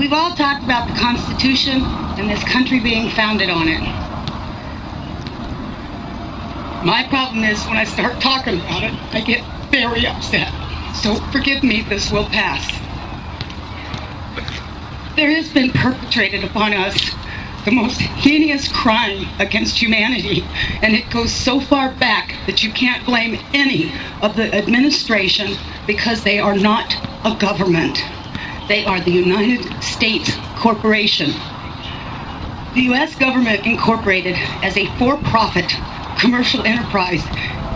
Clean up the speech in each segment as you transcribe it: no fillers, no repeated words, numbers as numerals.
We've all talked about the Constitution and this country being founded on it. My problem is when I start talking about it, I get very upset. So forgive me, this will pass. There has been perpetrated upon us the most heinous crime against humanity, and it goes so far back that you can't blame any of the administration because they are not a government. They are the United States Corporation. The U.S. government incorporated as a for-profit commercial enterprise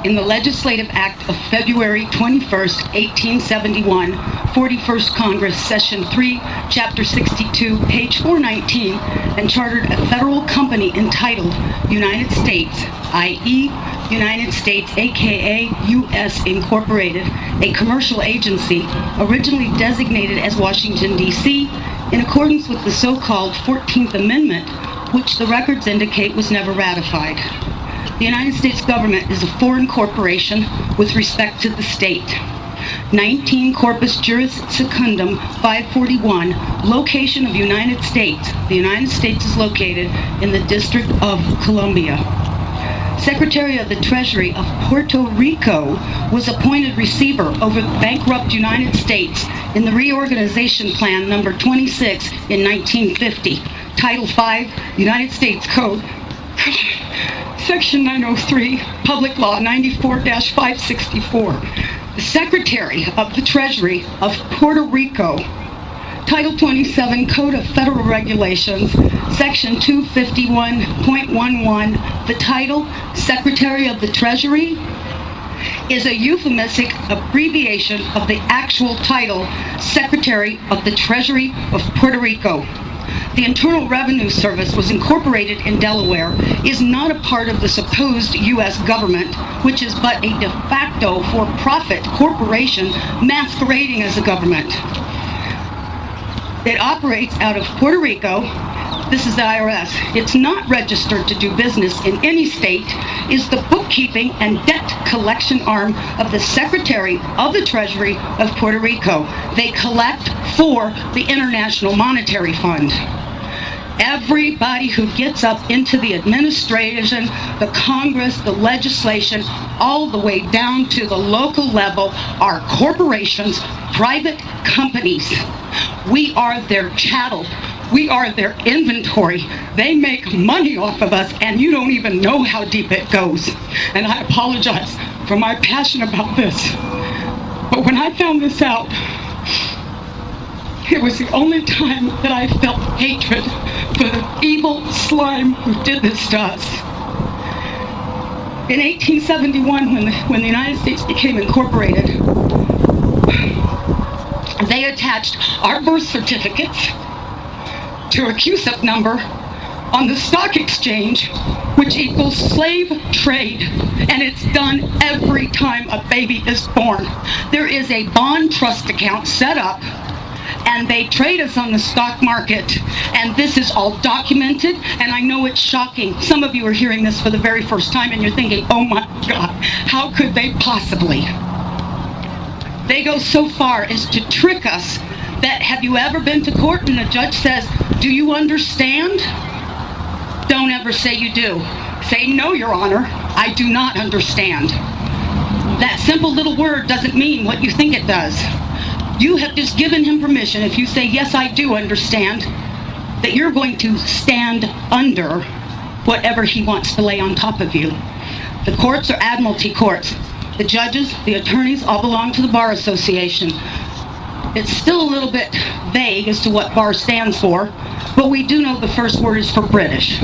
in the Legislative Act of February 21st, 1871, 41st Congress, Session 3, Chapter 62, page 419, and chartered a federal company entitled United States, i.e. United States, aka U.S. Incorporated, a commercial agency originally designated as Washington, D.C., in accordance with the so-called 14th Amendment, which the records indicate was never ratified. The United States government is a foreign corporation with respect to the state. 19 Corpus Juris Secundum 541, location of United States. The United States is located in the District of Columbia. Secretary of the Treasury of Puerto Rico was appointed receiver over the bankrupt United States in the Reorganization Plan number 26 in 1950. Title 5, United States Code, Section 903, Public Law 94-564. The Secretary of the Treasury of Puerto Rico, Title 27, Code of Federal Regulations, Section 251.11. The title, Secretary of the Treasury, is a euphemistic abbreviation of the actual title, Secretary of the Treasury of Puerto Rico. The Internal Revenue Service was incorporated in Delaware, is not a part of the supposed U.S. government, which is but a de facto for-profit corporation masquerading as a government. It operates out of Puerto Rico. This is the IRS. It's not registered to do business in any state, is the bookkeeping and debt collection arm of the Secretary of the Treasury of Puerto Rico. They collect for the International Monetary Fund. Everybody who gets up into the administration, the Congress, the legislation, all the way down to the local level are corporations, private companies. We are their chattel. We are their inventory. They make money off of us, and you don't even know how deep it goes. And I apologize for my passion about this. But when I found this out, it was the only time that I felt hatred for the evil slime who did this to us. In 1871, when the United States became incorporated, they attached our birth certificates to a CUSIP number on the stock exchange, which equals slave trade, and it's done every time a baby is born. There is a bond trust account set up, and they trade us on the stock market, and this is all documented, and I know it's shocking. Some of you are hearing this for the very first time, and you're thinking, oh my God, how could they possibly? They go so far as to trick us that, have you ever been to court and the judge says, do you understand? Don't ever say you do. Say, no, Your Honor, I do not understand. That simple little word doesn't mean what you think it does. You have just given him permission, if you say, yes, I do understand, that you're going to stand under whatever he wants to lay on top of you. The courts are admiralty courts. The judges, the attorneys, all belong to the Bar Association. It's still a little bit vague as to what BAR stands for, but we do know the first word is for British.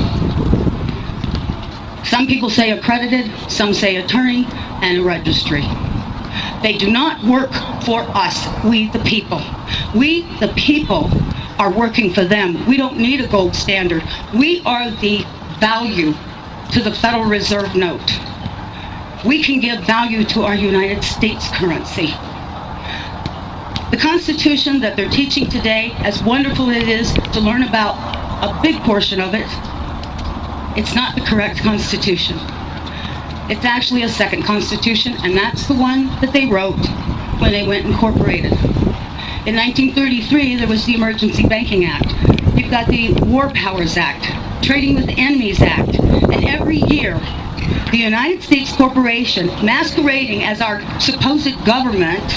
Some people say accredited, some say attorney, and a registry. They do not work for us, we the people. We the people are working for them. We don't need a gold standard. We are the value to the Federal Reserve note. We can give value to our United States currency. The Constitution that they're teaching today, as wonderful it is to learn about a big portion of it, it's not the correct Constitution. It's actually a second Constitution, and that's the one that they wrote when they went incorporated. In 1933, there was the Emergency Banking Act. You've got the War Powers Act, Trading with Enemies Act, and every year, the United States corporation, masquerading as our supposed government,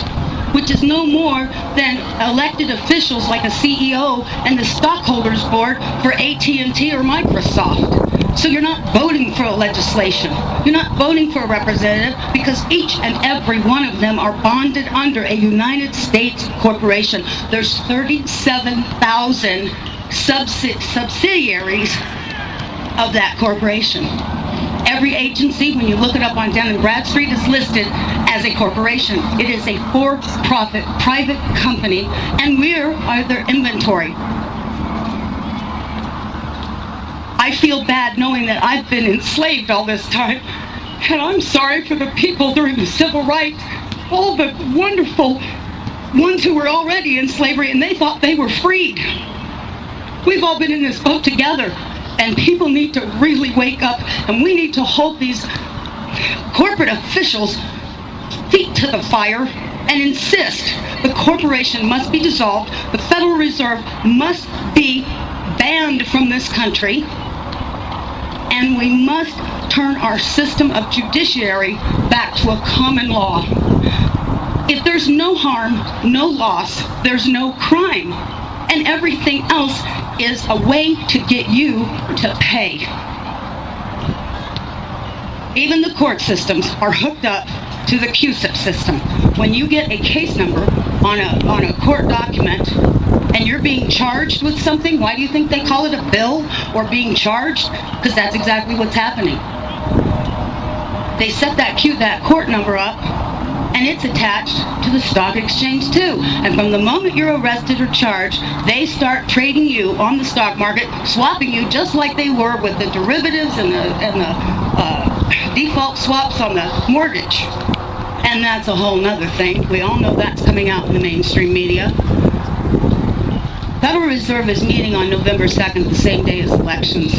which is no more than elected officials like a CEO and the stockholders board for AT&T or Microsoft. So you're not voting for a legislation. You're not voting for a representative because each and every one of them are bonded under a United States corporation. There's 37,000 subsidiaries of that corporation. Every agency, when you look it up on Dun & Bradstreet, is listed as a corporation. It is a for-profit private company, and we're their inventory. I feel bad knowing that I've been enslaved all this time, and I'm sorry for the people during the civil rights, all the wonderful ones who were already in slavery and they thought they were freed. We've all been in this boat together, and people need to really wake up, and we need to hold these corporate officials' feet to the fire and insist the corporation must be dissolved, the Federal Reserve must be banned from this country, and we must turn our system of judiciary back to a common law. If there's no harm, no loss, there's no crime, and everything else is a way to get you to pay. Even the court systems are hooked up to the QSIP system. When you get a case number on a court document and you're being charged with something, why do you think they call it a bill or being charged? Because that's exactly what's happening. They set that court number up, and it's attached to the stock exchange too. And from the moment you're arrested or charged, they start trading you on the stock market, swapping you just like they were with the derivatives and the default swaps on the mortgage. And that's a whole nother thing. We all know that's coming out in the mainstream media. Federal Reserve is meeting on November 2nd, the same day as elections.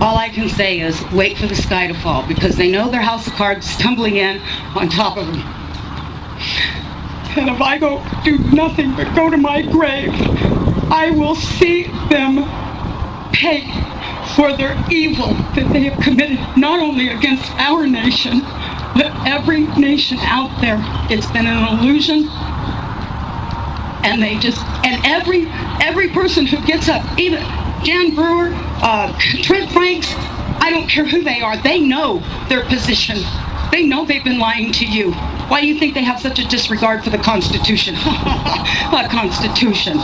All I can say is wait for the sky to fall, because they know their house of cards is tumbling in on top of them. And if I do nothing but go to my grave, I will see them pay for their evil that they have committed, not only against our nation, but every nation out there. It's been an illusion. And every person who gets up, even Jan Brewer, Trent Franks, I don't care who they are, they know their position. They know they've been lying to you. Why do you think they have such a disregard for the Constitution? The Constitution.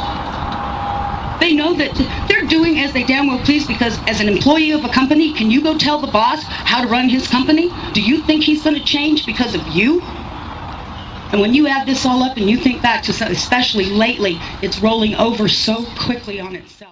They know that they're doing as they damn well please, because as an employee of a company, can you go tell the boss how to run his company? Do you think he's going to change because of you? And when you add this all up and you think back to, especially lately, it's rolling over so quickly on itself.